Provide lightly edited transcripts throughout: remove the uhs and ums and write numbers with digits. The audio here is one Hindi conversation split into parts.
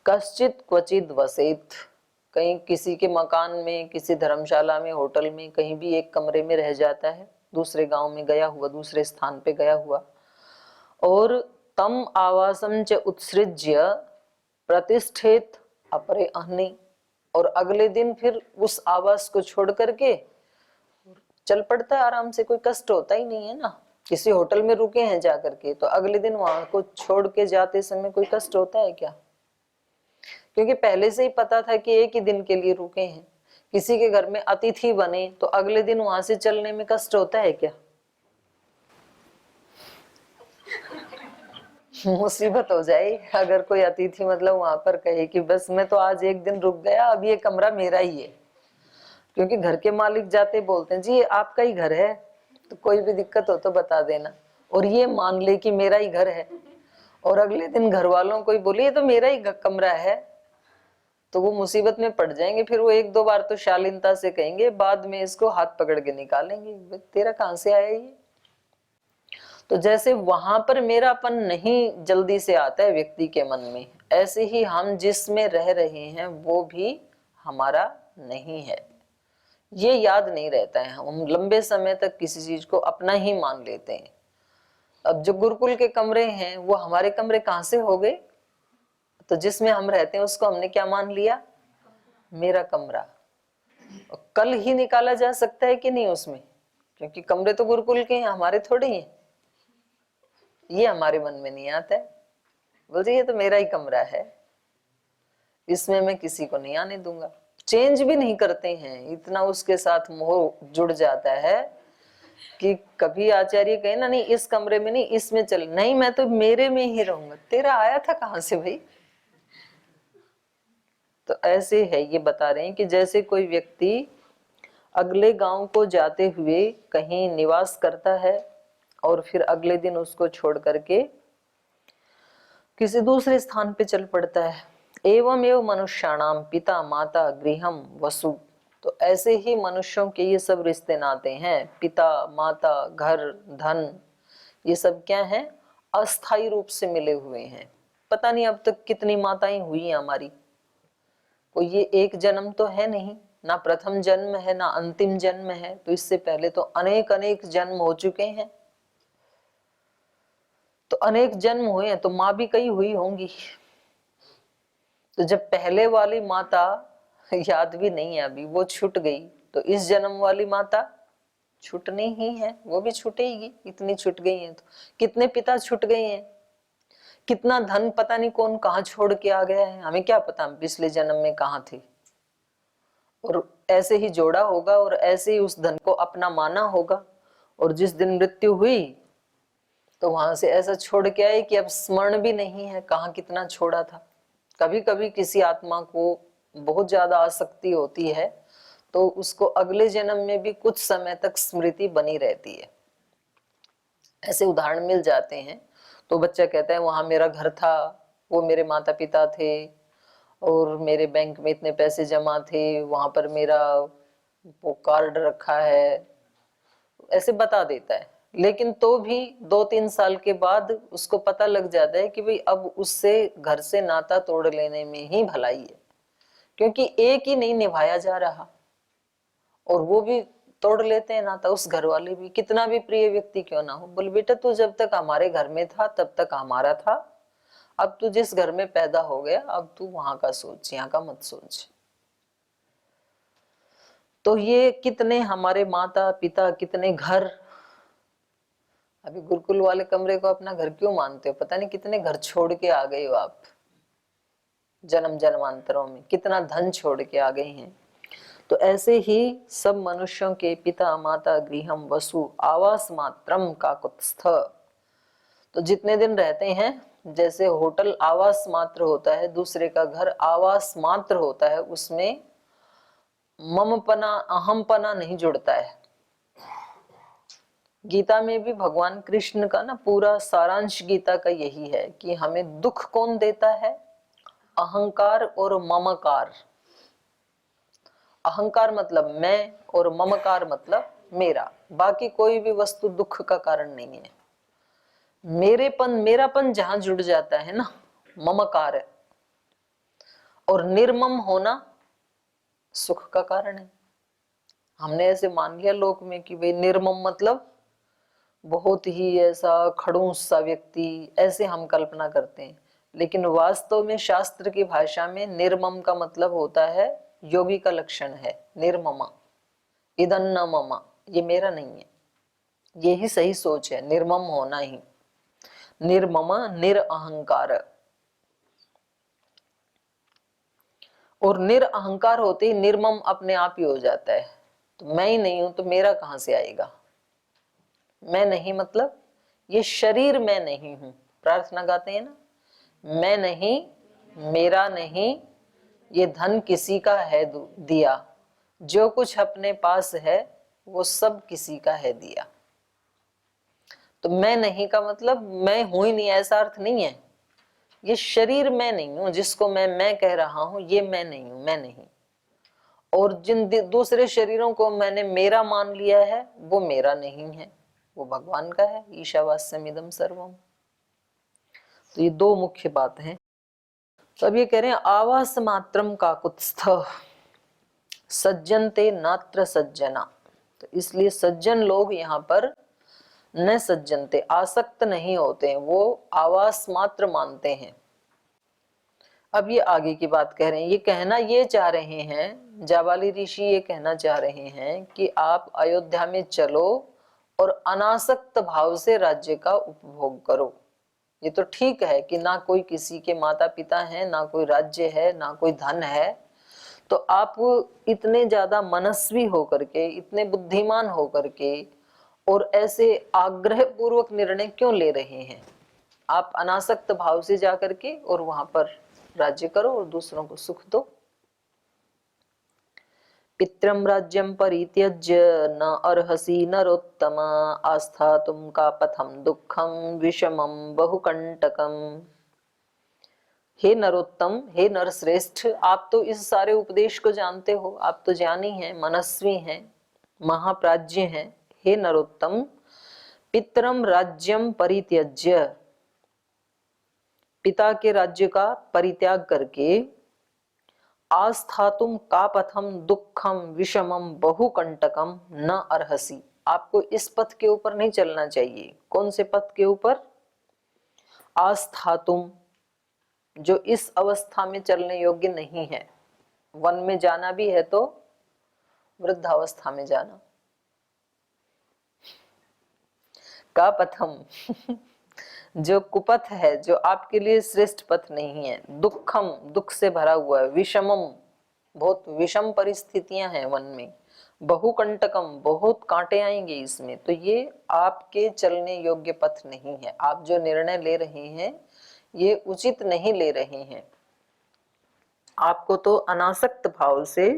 कश्चित क्वचित वसेत, कहीं किसी के मकान में, किसी धर्मशाला में, होटल में, कहीं भी एक कमरे में रह जाता है, दूसरे गांव में गया हुआ, दूसरे स्थान पे गया हुआ, और तम आवासम च उत्सृज्य प्रतिष्ठित अपरे अहनि, और अगले दिन फिर उस आवास को छोड़ करके चल पड़ता है आराम से, कोई कष्ट होता ही नहीं है ना। किसी होटल में रुके हैं जाकर के, तो अगले दिन वहां को छोड़ के जाते समय कोई कष्ट होता है क्या? क्योंकि पहले से ही पता था कि एक ही दिन के लिए रुके हैं। किसी के घर में अतिथि बने तो अगले दिन वहां से चलने में कष्ट होता है क्या? मुसीबत हो जाए अगर कोई अतिथि मतलब वहां पर कहे कि बस मैं तो आज एक दिन रुक गया, अब ये कमरा मेरा ही है। क्योंकि घर के मालिक जाते बोलते हैं जी ये आपका ही घर है, तो कोई भी दिक्कत हो तो बता देना, और ये मान ले कि मेरा ही घर है, और अगले दिन घर वालों को ही बोले ये तो मेरा ही कमरा है, तो वो मुसीबत में पड़ जाएंगे। फिर वो एक दो बार तो शालीनता से कहेंगे, बाद में इसको हाथ पकड़ के निकालेंगे, तेरा कहां से आया ये। तो जैसे वहां पर मेरापन नहीं जल्दी से आता है व्यक्ति के मन में, ऐसे ही हम जिसमें रह रहे हैं वो भी हमारा नहीं है, ये याद नहीं रहता है। हम लंबे समय तक किसी चीज को अपना ही मान लेते हैं। अब जो गुरुकुल के कमरे हैं वो हमारे कमरे कहां से हो गए? तो जिसमें हम रहते हैं उसको हमने क्या मान लिया? मेरा कमरा। कल ही निकाला जा सकता है कि नहीं उसमें? क्योंकि कमरे तो गुरुकुल के हैं, हमारे थोड़े ही हैं। ये हमारे मन में नहीं आता है, बोलते ये तो मेरा ही कमरा है, इसमें मैं किसी को नहीं आने दूंगा। चेंज भी नहीं करते हैं, इतना उसके साथ मोह जुड़ जाता है कि कभी आचार्य कहे ना नहीं इस कमरे में नहीं, इसमें चल, नहीं मैं तो मेरे में ही रहूंगा। तेरा आया था कहां से भाई? तो ऐसे है, ये बता रहे हैं कि जैसे कोई व्यक्ति अगले गांव को जाते हुए कहीं निवास करता है और फिर अगले दिन उसको छोड़ करके किसी दूसरे स्थान पे चल पड़ता है। एवं एवं मनुष्याणाम पिता माता गृहम वसु, तो ऐसे ही मनुष्यों के ये सब रिश्ते नाते हैं, पिता माता घर धन, ये सब क्या है? अस्थायी रूप से मिले हुए हैं। पता नहीं अब तक कितनी माताएं हुई हैं हमारी, कोई ये एक जन्म तो है नहीं, ना प्रथम जन्म है ना अंतिम जन्म है, तो इससे पहले तो अनेक अनेक जन्म हो चुके हैं। तो अनेक जन्म हुए हैं तो माँ भी कई हुई होंगी। तो जब पहले वाली माता याद भी नहीं है अभी, वो छूट गई, तो इस जन्म वाली माता छूटनी ही है, वो भी छूटेगी। इतनी छूट गई है तो कितने पिता छूट गए हैं, कितना धन पता नहीं कौन कहाँ छोड़ के आ गया है, हमें क्या पता हम पिछले जन्म में कहाँ थे। और ऐसे ही जोड़ा होगा और ऐसे ही उस धन को अपना माना होगा, और जिस दिन मृत्यु हुई तो वहां से ऐसा छोड़ के आए कि अब स्मरण भी नहीं है कहाँ कितना छोड़ा था। कभी कभी किसी आत्मा को बहुत ज्यादा आसक्ति होती है तो उसको अगले जन्म में भी कुछ समय तक स्मृति बनी रहती है, ऐसे उदाहरण मिल जाते हैं। तो बच्चा कहता है वहां मेरा घर था, वो मेरे माता पिता थे, और मेरे बैंक में इतने पैसे जमा थे, वहां पर मेरा वो कार्ड रखा है, ऐसे बता देता है। लेकिन तो भी 2-3 साल के बाद उसको पता लग जाता है कि भाई अब उससे घर से नाता तोड़ लेने में ही भलाई है, क्योंकि एक ही नहीं निभाया जा रहा, और वो भी तोड़ लेते हैं नाता, उस घर वाले भी, कितना भी प्रिय व्यक्ति क्यों ना हो। बोले बेटा तू जब तक हमारे घर में था तब तक हमारा था, अब तू जिस घर में पैदा हो गया अब तू वहां का सोच, यहाँ का मत सोच। तो ये कितने हमारे माता पिता, कितने घर, अभी गुरुकुल वाले कमरे को अपना घर क्यों मानते हो? पता नहीं कितने घर छोड़ के आ गए हो आप, जन्म जन्मांतरों में कितना धन छोड़ के आ गए हैं। तो ऐसे ही सब मनुष्यों के पिता माता गृहम वसु आवास मात्रम काकुत्स्थ, तो जितने दिन रहते हैं, जैसे होटल आवास मात्र होता है, दूसरे का घर आवास मात्र होता है, उसमें ममपना अहमपना नहीं जुड़ता है। गीता में भी भगवान कृष्ण का ना पूरा सारांश गीता का यही है कि हमें दुख कौन देता है? अहंकार और ममकार। अहंकार मतलब मैं और ममकार मतलब मेरा, बाकी कोई भी वस्तु दुख का कारण नहीं है। मेरेपन मेरापन जहां जुड़ जाता है ना, ममकार है, और निर्मम होना सुख का कारण है। हमने ऐसे मान लिया लोक में कि भाई निर्मम मतलब बहुत ही ऐसा खड़ूस सा व्यक्ति, ऐसे हम कल्पना करते हैं। लेकिन वास्तव में शास्त्र की भाषा में निर्मम का मतलब होता है योगी का लक्षण है। निर्ममा इदन्न ममा, ये मेरा नहीं है, ये ही सही सोच है, निर्मम होना ही। निर्ममा निरअहंकार, और निरअहंकार होते ही निर्मम अपने आप ही हो जाता है। तो मैं ही नहीं हूं तो मेरा कहां से आएगा। मैं नहीं मतलब ये शरीर मैं नहीं हूं। प्रार्थना गाते हैं ना, मैं नहीं, मेरा नहीं, ये धन किसी का है दिया, जो कुछ अपने पास है वो सब किसी का है दिया। तो मैं नहीं का मतलब मैं हूं ही नहीं, ऐसा अर्थ नहीं है। ये शरीर मैं नहीं हूं, जिसको मैं कह रहा हूं, ये मैं नहीं हूं, मैं नहीं। और जिन दूसरे शरीरों को मैंने मेरा मान लिया है वो मेरा नहीं है, वो भगवान का है। ईशावास्यमिदं सर्वम। तो ये दो मुख्य बात है। तो अब ये कह रहे हैं आवास मात्रम काकुत्स्थ सज्जनते नात्र सज्जना। तो इसलिए सज्जन लोग यहाँ पर न सज्जनते, आसक्त नहीं होते हैं, वो आवास मात्र मानते हैं। अब ये आगे की बात कह रहे हैं, ये कहना ये चाह रहे हैं, जाबाली ऋषि ये कहना चाह रहे हैं कि आप अयोध्या में चलो और अनासक्त भाव से राज्य का उपभोग करो। ये तो ठीक है कि ना कोई किसी के माता पिता हैं, ना कोई राज्य है, ना कोई धन है, तो आप इतने ज्यादा मनस्वी होकर के, इतने बुद्धिमान होकर के और ऐसे आग्रह पूर्वक निर्णय क्यों ले रहे हैं। आप अनासक्त भाव से जाकर के और वहां पर राज्य करो और दूसरों को सुख दो। पित्रम राज्यम परित्यज्य न अर्हसि नरोत्तम आस्थातुम का पथम दुखम विषमम बहुकंटकम। हे नरोत्तम, हे नरश्रेष्ठ, आप तो इस सारे उपदेश को जानते हो, आप तो ज्ञानी हैं, मनस्वी हैं, महाप्राज्य हैं। हे नरोत्तम, पितरम राज्यम परित्यज्य, पिता के राज्य का परित्याग करके, आस्थातुम का पथम दुखम विषमम बहुकंटकम न अर्हसि, आपको इस पथ के ऊपर नहीं चलना चाहिए। कौन से पथ के ऊपर? आस्थातुम, जो इस अवस्था में चलने योग्य नहीं है। वन में जाना भी है तो वृद्धावस्था में जाना। का पथम जो कुपथ है, जो आपके लिए श्रेष्ठ पथ नहीं है। दुखम, दुख से भरा हुआ है। विषमम, बहुत विषम परिस्थितियां हैं वन में। बहुकंटकम, बहुत कांटे आएंगे इसमें। तो ये आपके चलने योग्य पथ नहीं है। आप जो निर्णय ले रहे हैं ये उचित नहीं ले रहे हैं। आपको तो अनासक्त भाव से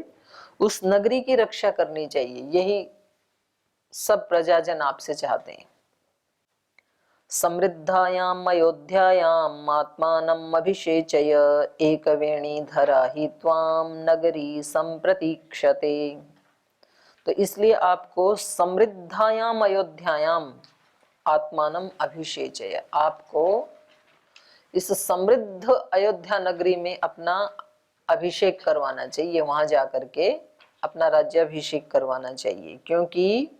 उस नगरी की रक्षा करनी चाहिए। यही सब प्रजाजन आपसे चाहते हैं। समृद्धायाम अयोध्यायाम आत्मानम अभिषेचय एकवेणीधरा हि त्वाम नगरी संप्रतीक्षते। तो इसलिए आपको समृद्धायाम अयोध्यायाम आत्मानम अभिषेचय, आपको इस समृद्ध अयोध्या नगरी में अपना अभिषेक करवाना चाहिए। वहां जाकर के अपना राज्याभिषेक करवाना चाहिए, क्योंकि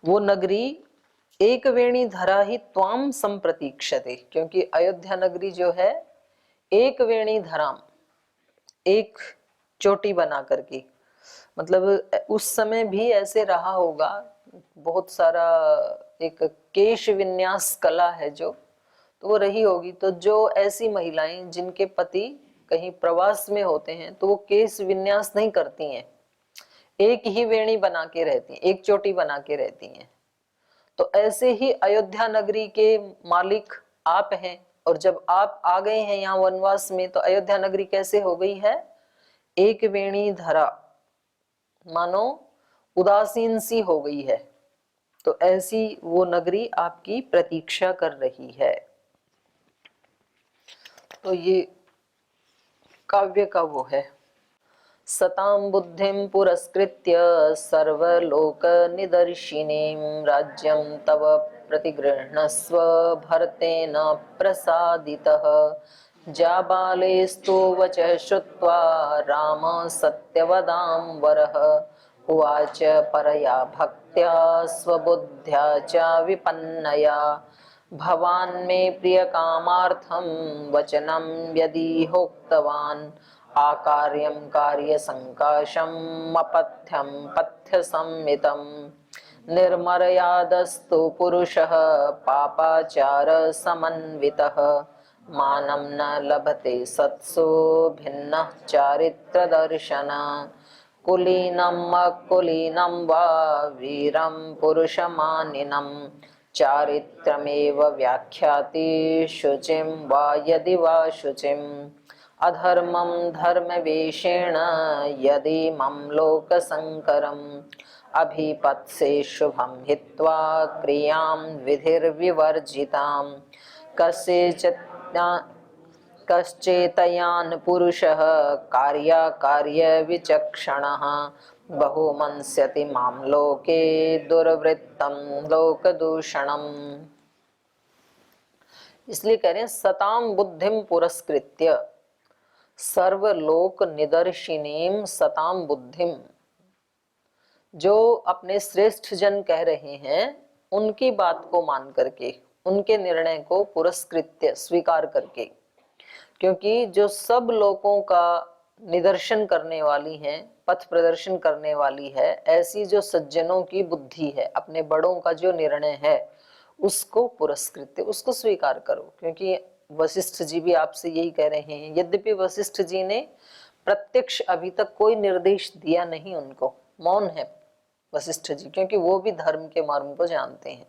वो नगरी एक वेणी धरा ही त्वाम संप्रतीक्षते, क्योंकि अयोध्या नगरी जो है एक वेणी धराम, एक चोटी बना करके, मतलब उस समय भी ऐसे रहा होगा। बहुत सारा एक केश विन्यास कला है जो, तो वो रही होगी। तो जो ऐसी महिलाएं जिनके पति कहीं प्रवास में होते हैं तो वो केश विन्यास नहीं करती हैं, एक ही वेणी बना के रहती हैं, एक चोटी बना के रहती हैं। तो ऐसे ही अयोध्या नगरी के मालिक आप हैं, और जब आप आ गए हैं यहाँ वनवास में, तो अयोध्या नगरी कैसे हो गई है? एक वेणी धरा, मानो उदासीन सी हो गई है। तो ऐसी वो नगरी आपकी प्रतीक्षा कर रही है। तो ये काव्य का वो है। सतां बुद्धिं पुरस्कृत्य सर्वलोक निदर्शिनीं राज्यं तव प्रतिगृह्णस्व भरतेन प्रसादितः जाबालेस्तु वचः श्रुत्वा राम सत्यवदां वरः उवाच परया भक्त्या स्वबुद्ध्या च विपन्नया भवान् मे प्रियकामार्थं वचनं यदि होक्तवान् आकार्यं कार्यसङ्काशम् अपथ्यं पथ्यसंहितं निर्मर्यादस्तु पुरुषः पापाचार समन्वितः मानं न लभते सत्सु भिन्नः चारित्रदर्शन कुलीनम् अकुलीनं वा वीरं पुरुषमानिनं चारित्रमेव व्याख्याति शुचिं वा यदि वा शुचिम् अधर्मं धर्मवेषेण यदीमं लोकसंकरम् अभिपत्से शुभं हित्वा क्रियां विधिर्विवर्जितां कश्चेतयान् पुरुषः कार्याकार्यविचक्षणः बहुमंस्यति मां लोके दुर्वृत्तं लोकदूषणम्। इसलिए कह रहे हैं सताम बुद्धिम पुरस्कृत्य सर्वलोक निदर्शिनीम सताम बुद्धिम। जो अपने श्रेष्ठ जन कह रहे हैं उनकी बात को मान करके, उनके निर्णय को पुरस्कृत्य स्वीकार करके, क्योंकि जो सब लोगों का निदर्शन करने वाली है, पथ प्रदर्शन करने वाली है, ऐसी जो सज्जनों की बुद्धि है, अपने बड़ों का जो निर्णय है उसको पुरस्कृत्य, उसको स्वीकार करो। क्योंकि वशिष्ठ जी भी आपसे यही कह रहे हैं, यद्यपि वशिष्ठ जी ने प्रत्यक्ष अभी तक कोई निर्देश दिया नहीं, उनको मौन है वशिष्ठ जी, क्योंकि वो भी धर्म के मर्म को जानते हैं।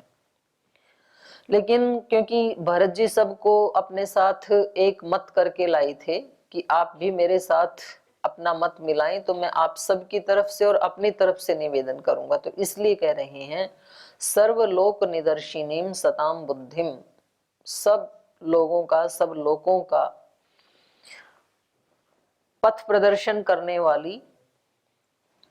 लेकिन क्योंकि भरत जी सबको अपने साथ एक मत करके लाए थे कि आप भी मेरे साथ अपना मत मिलाएं, तो मैं आप सब की तरफ से और अपनी तरफ से निवेदन करूंगा। तो इसलिए कह रहे हैं सर्वलोक निदर्शिनीम सताम बुद्धिम, सब लोगों का, सब लोगों का पथ प्रदर्शन करने वाली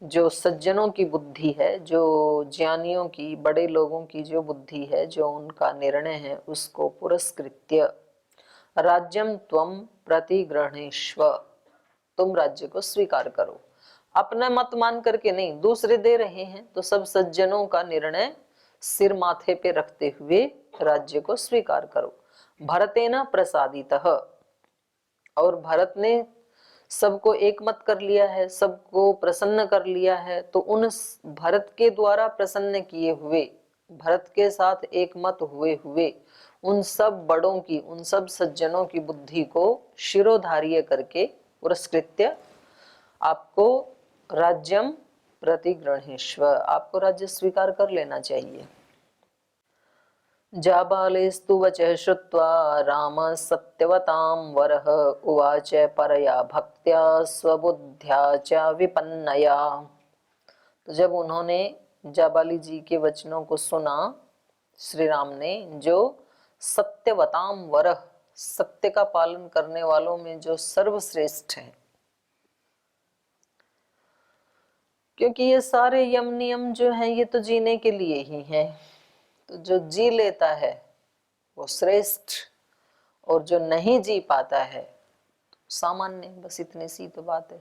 जो सज्जनों की बुद्धि है, जो ज्ञानियों की, बड़े लोगों की जो बुद्धि है, जो उनका निर्णय है, उसको पुरस्कृत्य राज्यम त्वम प्रतिगृह्णेष्व, तुम राज्य को स्वीकार करो। अपना मत मान करके नहीं, दूसरे दे रहे हैं तो सब सज्जनों का निर्णय सिर माथे पे रखते हुए राज्य को स्वीकार करो। भरतेन प्रसादितः, और भरत ने सबको एक मत कर लिया है, सबको प्रसन्न कर लिया है, तो उन भरत के द्वारा प्रसन्न किए हुए, भरत के साथ एक मत हुए हुए उन सब बड़ों की, उन सब सज्जनों की बुद्धि को शिरोधार्य करके पुरस्कृत्य आपको राज्यम प्रतिगृह्णेष्व, आपको राज्य स्वीकार कर लेना चाहिए। जाबालेस्तु वचः श्रुत्वा राम सत्यवतां वरः उवाच परया भक्त्या स्वबुद्ध्या च विपन्नया। तो जब उन्होंने जाबाली जी के वचनों को सुना, श्री राम ने, जो सत्यवतां वरः, सत्य का पालन करने वालों में जो सर्वश्रेष्ठ है, क्योंकि ये सारे यम नियम जो हैं ये तो जीने के लिए ही हैं, तो जो जी लेता है वो श्रेष्ठ, और जो नहीं जी पाता है तो सामान्य, बस इतनी सी तो बात है।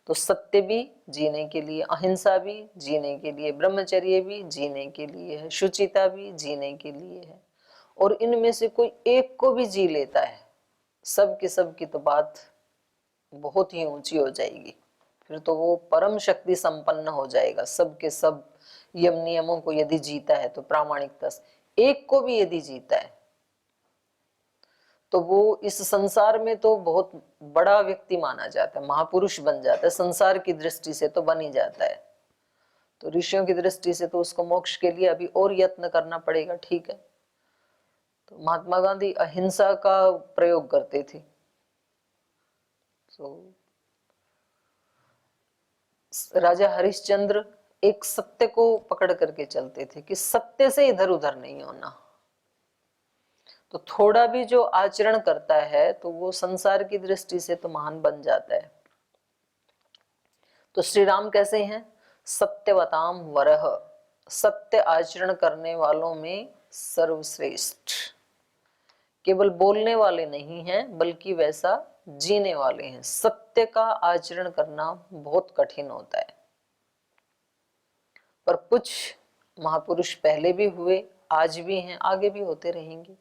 तो सत्य भी जीने के लिए, अहिंसा भी जीने के लिए, ब्रह्मचर्य भी जीने के लिए है, शुचिता भी जीने के लिए है, और इनमें से कोई एक को भी जी लेता है, सब के सब की तो बात बहुत ही ऊंची हो जाएगी, फिर तो वो परम शक्ति संपन्न हो जाएगा। सब के सब यम नियमों को यदि जीता है तो प्रामाणिकता से, एक को भी यदि जीता है तो वो इस संसार में तो बहुत बड़ा व्यक्ति माना जाता है, महापुरुष बन जाता है, संसार की दृष्टि से तो बन ही जाता है। तो ऋषियों की दृष्टि से तो उसको मोक्ष के लिए अभी और यत्न करना पड़ेगा, ठीक है। तो महात्मा गांधी अहिंसा का प्रयोग करते थे, तो राजा हरिश्चंद्र एक सत्य को पकड़ करके चलते थे कि सत्य से इधर उधर नहीं होना। तो थोड़ा भी जो आचरण करता है तो वो संसार की दृष्टि से तो महान बन जाता है। तो श्री राम कैसे हैं? सत्यवताम वरह, सत्य आचरण करने वालों में सर्वश्रेष्ठ। केवल बोलने वाले नहीं हैं बल्कि वैसा जीने वाले हैं। सत्य का आचरण करना बहुत कठिन होता है, पर कुछ महापुरुष पहले भी हुए, आज भी हैं, आगे भी होते रहेंगे,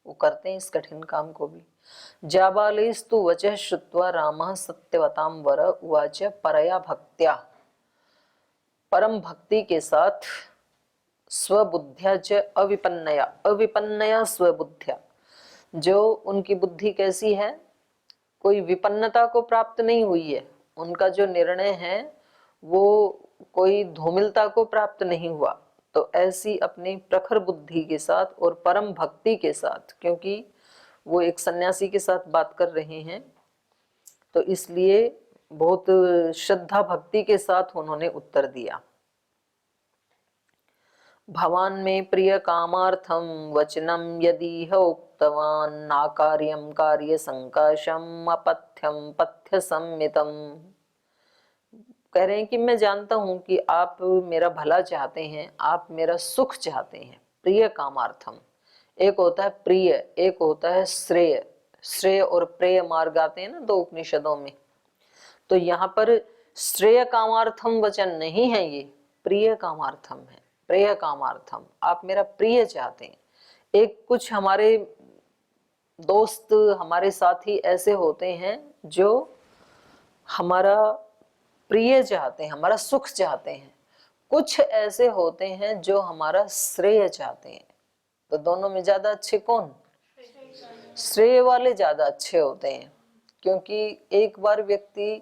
वो करते हैं इस कठिन काम को भी। जाबालेस्तु वचः श्रुत्वा रामः सत्यवतां वर उवाच परया भक्त्या, परम भक्ति के साथ, स्वबुद्ध्या च अविपन्नया, अविपन्नया स्वबुद्ध्या, जो उनकी बुद्धि कैसी है, कोई विपन्नता को प्राप्त नहीं हुई है, उनका जो निर्णय है वो कोई धूमिलता को प्राप्त नहीं हुआ, तो ऐसी अपनी प्रखर बुद्धि के साथ और परम भक्ति के साथ, क्योंकि वो एक सन्यासी के साथ बात कर रहे हैं तो इसलिए बहुत श्रद्धा भक्ति के साथ उन्होंने उत्तर दिया। भवान में प्रिय कामार्थम वचनम यदि उक्तवान नाकार्यम कार्य संकाशम अपथ्यम पथ्य सम्मितम। कह रहे हैं कि मैं जानता हूं कि आप मेरा भला चाहते हैं, आप मेरा सुख चाहते हैं। प्रिय कामार्थम, एक होता है प्रिय, एक होता है श्रेय। श्रेय और प्रेय मार्ग आते हैं ना दो उपनिषदों में, तो यहाँ पर श्रेय कामार्थम वचन नहीं है, ये प्रिय कामार्थम है। प्रिय कामार्थम, आप मेरा प्रिय चाहते हैं। एक कुछ हमारे दोस्त, हमारे साथी ऐसे होते हैं जो हमारा प्रिय चाहते हैं, हमारा सुख चाहते हैं। कुछ ऐसे होते हैं जो हमारा श्रेय चाहते हैं। तो दोनों में ज्यादा अच्छे कौन? श्रेय वाले ज्यादा अच्छे होते हैं, क्योंकि एक बार व्यक्ति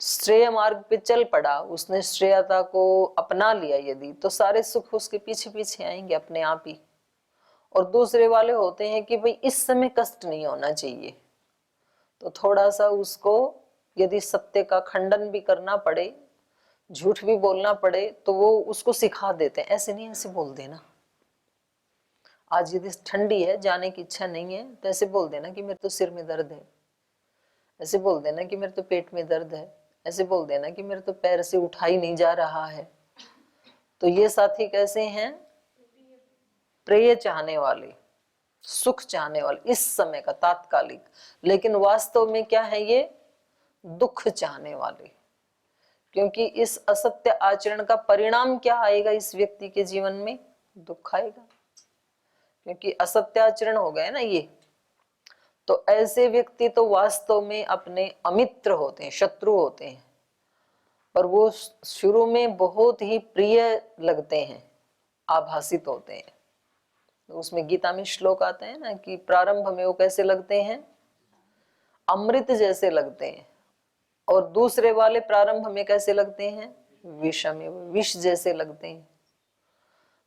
श्रेय मार्ग पे चल पड़ा, उसने श्रेयता को अपना लिया यदि, तो सारे सुख उसके पीछे पीछे आएंगे अपने आप ही। और दूसरे वाले होते हैं कि भाई इस समय कष्ट नहीं होना चाहिए, तो थोड़ा सा उसको यदि सत्य का खंडन भी करना पड़े, झूठ भी बोलना पड़े, तो वो उसको सिखा देते हैं, ऐसे नहीं ऐसे बोल देना। आज यदि ठंडी है, जाने की इच्छा नहीं है, तो ऐसे बोल देना कि मेरे तो सिर में दर्द है, ऐसे बोल देना कि मेरे तो पेट में दर्द है, ऐसे बोल देना कि मेरे तो पैर से उठा ही नहीं जा रहा है। तो ये साथी कैसे हैं? प्रिय चाहने वाले, सुख चाहने वाले, इस समय का तात्कालिक, लेकिन वास्तव में क्या है ये? दुख चाहने वाले। क्योंकि इस असत्य आचरण का परिणाम क्या आएगा इस व्यक्ति के जीवन में? दुख आएगा, क्योंकि असत्य आचरण हो गए ना ये। तो ऐसे व्यक्ति तो वास्तव में अपने अमित्र होते हैं, शत्रु होते हैं, पर वो शुरू में बहुत ही प्रिय लगते हैं, आभासित होते हैं। तो उसमें गीता में श्लोक आता है ना कि प्रारंभ में वो कैसे लगते हैं? अमृत जैसे लगते हैं, और दूसरे वाले प्रारंभ में कैसे लगते हैं? विषम, विष जैसे लगते हैं।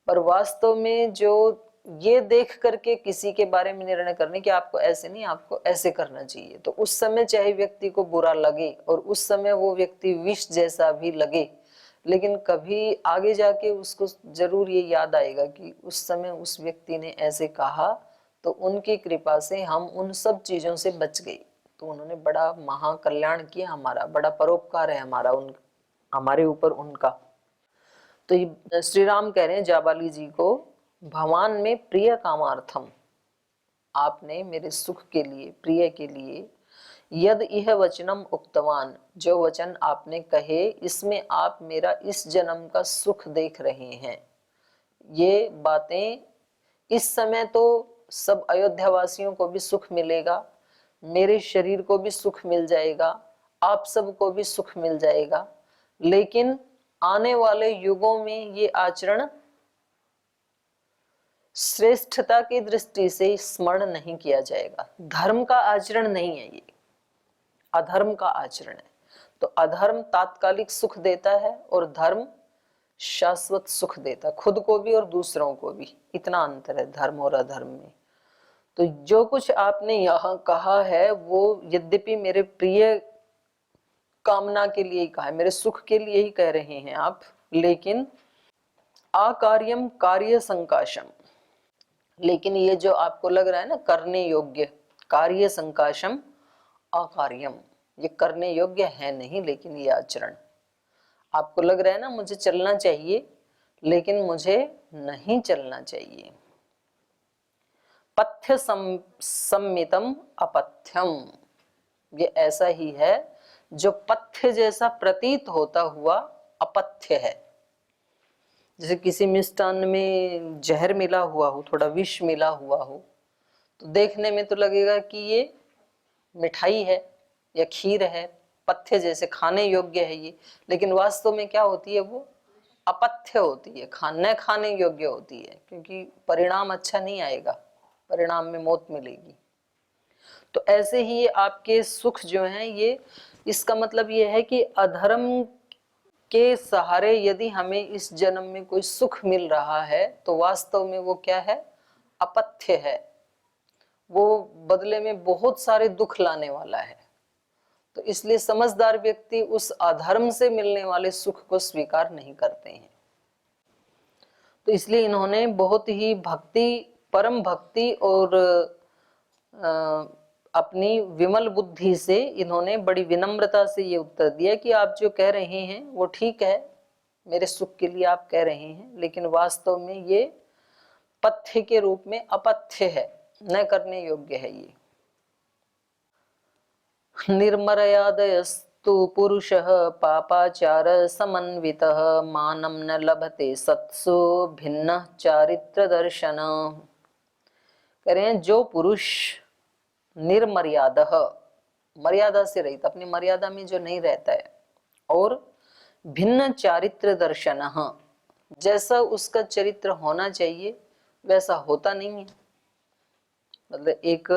पर वास्तव में जो ये देख करके किसी के बारे में निर्णय करने कि आपको ऐसे नहीं, आपको ऐसे करना चाहिए, तो उस समय चाहे व्यक्ति को बुरा लगे और उस समय वो व्यक्ति विष जैसा भी लगे, लेकिन कभी आगे जाके उसको जरूर ये याद आएगा कि उस समय उस व्यक्ति ने ऐसे कहा, तो उनकी कृपा से हम उन सब चीजों से बच गए। तो उन्होंने बड़ा महाकल्याण किया, हमारा बड़ा परोपकार है हमारा हमारे ऊपर उनका। तो श्री राम कह रहे हैं जाबाली जी को, भगवान में प्रिय कामार्थम, आपने मेरे सुख के लिए, प्रिय के लिए, यद इह वचनम उक्तवान, जो वचन आपने कहे, इसमें आप मेरा इस जन्म का सुख देख रहे हैं। ये बातें इस समय तो सब अयोध्या वासियों को भी सुख मिलेगा, मेरे शरीर को भी सुख मिल जाएगा, आप सबको भी सुख मिल जाएगा, लेकिन आने वाले युगों में ये आचरण श्रेष्ठता की दृष्टि से स्मरण नहीं किया जाएगा। धर्म का आचरण नहीं है ये, अधर्म का आचरण है। तो अधर्म तात्कालिक सुख देता है और धर्म शाश्वत सुख देता, खुद को भी और दूसरों को भी। इतना अंतर है धर्म और अधर्म में। तो जो कुछ आपने यहाँ कहा है वो यद्यपि मेरे प्रिय कामना के लिए ही कहा है, मेरे सुख के लिए ही कह रहे हैं आप, लेकिन अकार्यम कार्य संकाशम, लेकिन ये जो आपको लग रहा है ना करने योग्य, कार्य संकाशम अकार्यम, ये करने योग्य है नहीं। लेकिन ये आचरण आपको लग रहा है ना मुझे चलना चाहिए, लेकिन मुझे नहीं चलना चाहिए। पथ्य सम्मितम अपथ्यम, ये ऐसा ही है जो पथ्य जैसा प्रतीत होता हुआ अपथ्य है। जैसे किसी मिष्टान्न में जहर मिला हुआ हो, थोड़ा विष मिला हुआ हो, तो देखने में तो लगेगा कि ये मिठाई है या खीर है, पथ्य जैसे खाने योग्य है ये, लेकिन वास्तव में क्या होती है, वो अपथ्य होती है, न खाने योग्य होती है, क्योंकि परिणाम अच्छा नहीं आएगा, परिणाम में मौत मिलेगी। तो ऐसे ही आपके सुख जो हैं, ये इसका मतलब ये है कि अधर्म के सहारे यदि हमें इस जन्म में कोई सुख मिल रहा है तो वास्तव में वो क्या है, अपथ्य है, वो बदले में बहुत सारे दुख लाने वाला है। तो इसलिए समझदार व्यक्ति उस अधर्म से मिलने वाले सुख को स्वीकार नहीं करते हैं। तो इसलिए इन्होंने बहुत ही भक्ति, परम भक्ति और अपनी विमल बुद्धि से इन्होंने बड़ी विनम्रता से ये उत्तर दिया कि आप जो कह रहे हैं वो ठीक है, मेरे सुख के लिए आप कह रहे हैं, लेकिन वास्तव में ये पथ्य के रूप में अपथ्य है, न करने योग्य है ये। निर्मर्यादयस्तु पुरुषः पापाचार समन्वितः मानं न लभते सत्सु भिन्न चारित्र दर्शन। कह रहे हैं जो पुरुष निर्मर्यादः, मर्यादा से रहित, अपनी मर्यादा में जो नहीं रहता है, और भिन्न चारित्र दर्शनः, जैसा उसका चरित्र होना चाहिए वैसा होता नहीं है। मतलब एक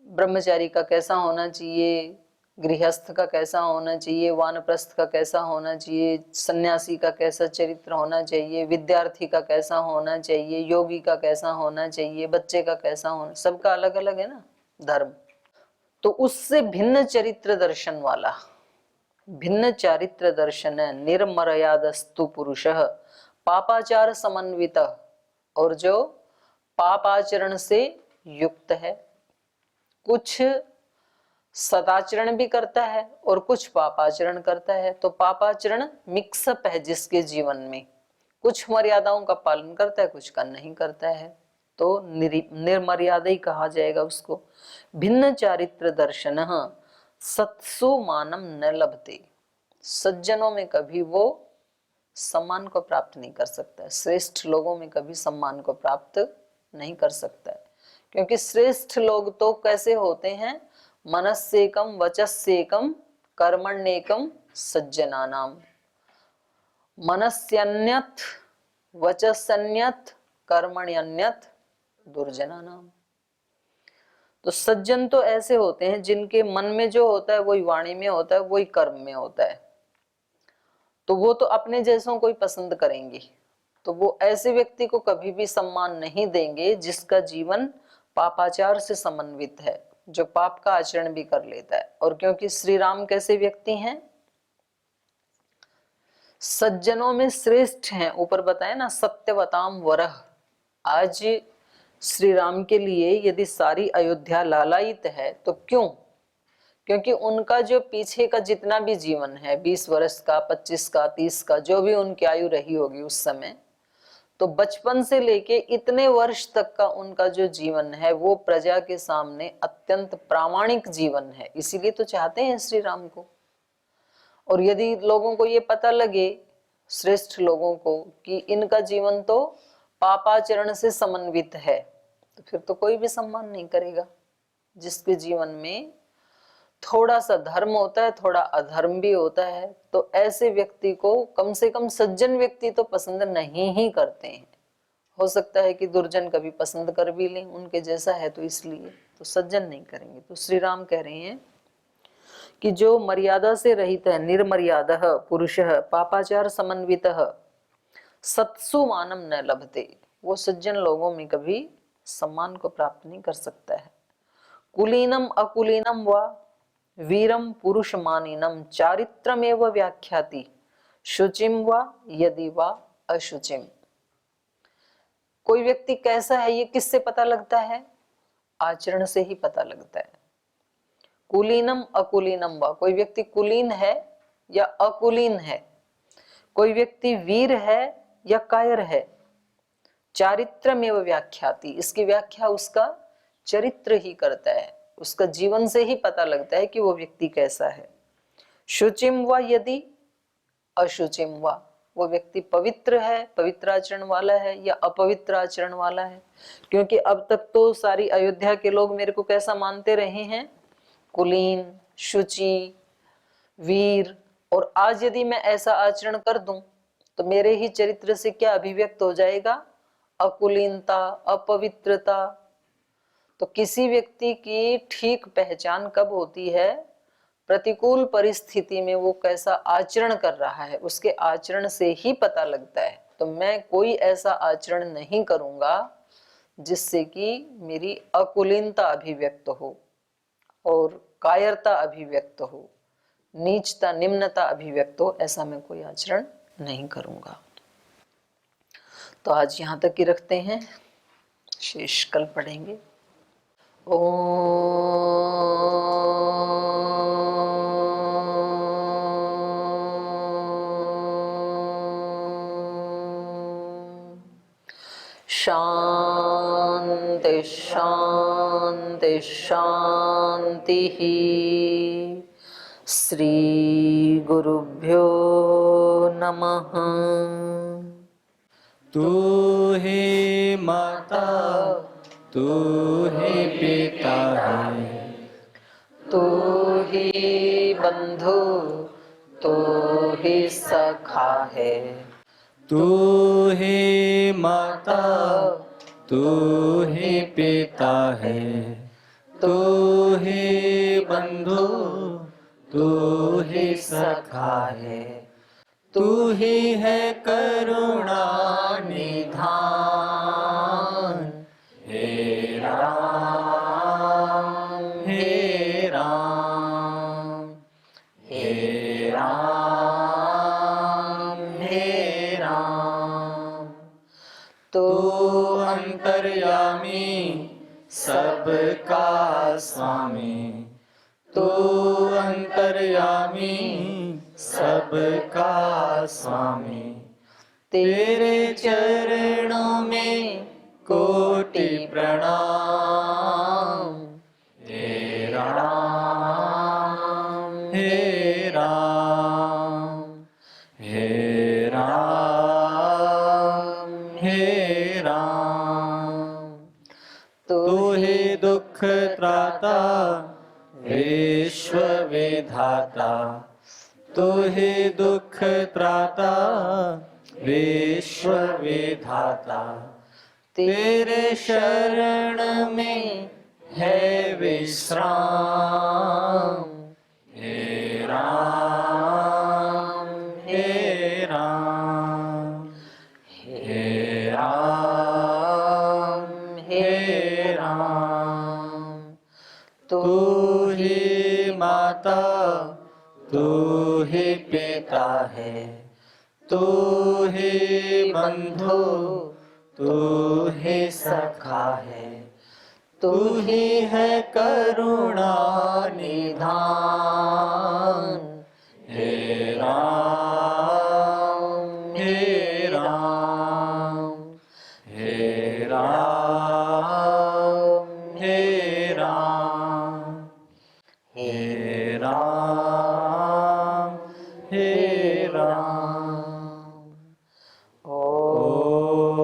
ब्रह्मचारी का कैसा होना चाहिए, गृहस्थ का कैसा होना चाहिए, वानप्रस्थ का कैसा होना चाहिए, सन्यासी का कैसा चरित्र होना चाहिए, विद्यार्थी का कैसा होना चाहिए, योगी का कैसा होना चाहिए, बच्चे का कैसा होना, सबका अलग अलग है ना धर्म। तो उससे भिन्न चरित्र दर्शन वाला, भिन्न चारित्र दर्शन निर्मर्यादस्तु पुरुषः पापाचार समन्वित, और जो पापाचरण से युक्त है, कुछ सदाचरण भी करता है और कुछ पापाचरण करता है। तो पापाचरण मिक्सअप है जिसके जीवन में, कुछ मर्यादाओं का पालन करता है, कुछ का नहीं करता है, तो निर्मर्यादा ही कहा जाएगा उसको। भिन्न चारित्र दर्शन सत्सु मानम न लभते, सज्जनों में कभी वो सम्मान को प्राप्त नहीं कर सकता है, श्रेष्ठ लोगों में कभी सम्मान को प्राप्त नहीं कर सकता है। क्योंकि श्रेष्ठ लोग तो कैसे होते हैं, मनस्सेकम वचस्सेकम कर्मण्येकम सज्जनानाम, मनस्यन्यत वचस्यन्यत कर्मण्यन्यत दुर्जनानाम। तो सज्जन तो ऐसे होते हैं जिनके मन में जो होता है वही वाणी में होता है, वही कर्म में होता है, तो वो तो अपने जैसों को ही पसंद करेंगे। तो वो ऐसे व्यक्ति को कभी भी सम्मान नहीं देंगे जिसका जीवन पापाचार से समन्वित है, जो पाप का आचरण भी कर लेता है। और क्योंकि श्री राम कैसे व्यक्ति हैं, सज्जनों में श्रेष्ठ हैं, ऊपर बताया ना सत्यवताम वरह। आज श्री राम के लिए यदि सारी अयोध्या लालायित है तो क्यों? क्योंकि उनका जो पीछे का जितना भी जीवन है, 20 वर्ष का, 25 का, 30 का, जो भी उनकी आयु रही होगी उस समय, तो बचपन से लेके इतने वर्ष तक का उनका जो जीवन है वो प्रजा के सामने अत्यंत प्रामाणिक जीवन है। इसीलिए तो चाहते हैं श्री राम को। और यदि लोगों को ये पता लगे, श्रेष्ठ लोगों को, कि इनका जीवन तो पापाचरण से समन्वित है, तो फिर तो कोई भी सम्मान नहीं करेगा। जिसके जीवन में थोड़ा सा धर्म होता है, थोड़ा अधर्म भी होता है, तो ऐसे व्यक्ति को कम से कम सज्जन व्यक्ति तो पसंद नहीं ही करते हैं। हो सकता है कि दुर्जन कभी पसंद कर भी लें, उनके जैसा है तो इसलिए, तो सज्जन नहीं करेंगे। तो श्री राम कह रहे हैं कि जो मर्यादा से रहित है, निर्मर्यादः पुरुषः पापाचार समन्वितः सत्सु मानम न लभते, वो सज्जन लोगों में कभी सम्मान को प्राप्त नहीं कर सकता है। कुलीनम अकुलीनम वा वीरम पुरुष मानिनम चारित्रमेव व्याख्याति शुचिम वा यदि वा अशुचिम। कोई व्यक्ति कैसा है ये किससे पता लगता है? आचरण से ही पता लगता है। कुलीनम अकुलीनम वा, कोई व्यक्ति कुलीन है या अकुलीन है, कोई व्यक्ति वीर है या कायर है, चारित्रमेव व्याख्याति, इसकी व्याख्या उसका चरित्र ही करता है, उसका जीवन से ही पता लगता है कि वो व्यक्ति कैसा है। शुचिम व यदि अशुचिम व, वो व्यक्ति पवित्र है, पवित्र आचरण वाला है या अपवित्र आचरण वाला है। क्योंकि अब तक तो सारी अयोध्या के लोग मेरे को कैसा मानते रहे हैं, कुलीन, शुचि, वीर। और आज यदि मैं ऐसा आचरण कर दूं तो मेरे ही चरित्र से क्या अभिव्यक्त हो जाएगा, अकुलीनता, अपवित्रता। तो किसी व्यक्ति की ठीक पहचान कब होती है, प्रतिकूल परिस्थिति में वो कैसा आचरण कर रहा है, उसके आचरण से ही पता लगता है। तो मैं कोई ऐसा आचरण नहीं करूंगा जिससे कि मेरी अकुलीनता अभिव्यक्त हो और कायरता अभिव्यक्त हो, नीचता, निम्नता अभिव्यक्त हो, ऐसा मैं कोई आचरण नहीं करूंगा। तो आज यहाँ तक ही रखते हैं, शेष कल पढ़ेंगे। शांति शांति शांति। श्री गुरुभ्यो नमः। तू ही माता, तू ही पिता है, तू ही बंधु, तू ही सखा है। तू ही माता, तू ही पिता है, तू ही बंधु, तू ही सखा है, तू ही है करुणा निधान। हे राम, हे राम, हे राम, हे राम। तू अंतर्यामी सबका स्वामी, तू अंतर्यामी सबका स्वामी। तेरे चरणों में कोटि प्रणाम। हे राम, हे राम, हे राम, हे राम। तू ही दुख त्राता, विश्व विधाता, तू ही दुख त्राता, विश्व विधाता। तेरे शरण में है विश्राम। हे राम, हे राम, हे राम, हे राम। तू ही माता, तू ही पिता है, तू ही बंधु, तू ही सखा है, तू ही है करुणा निधान। हे राम, हे राम, हे राम, हे राम, हे राम, हे राम। ओम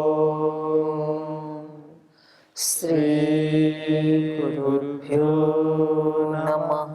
श्री गुरुभ्यो नमः।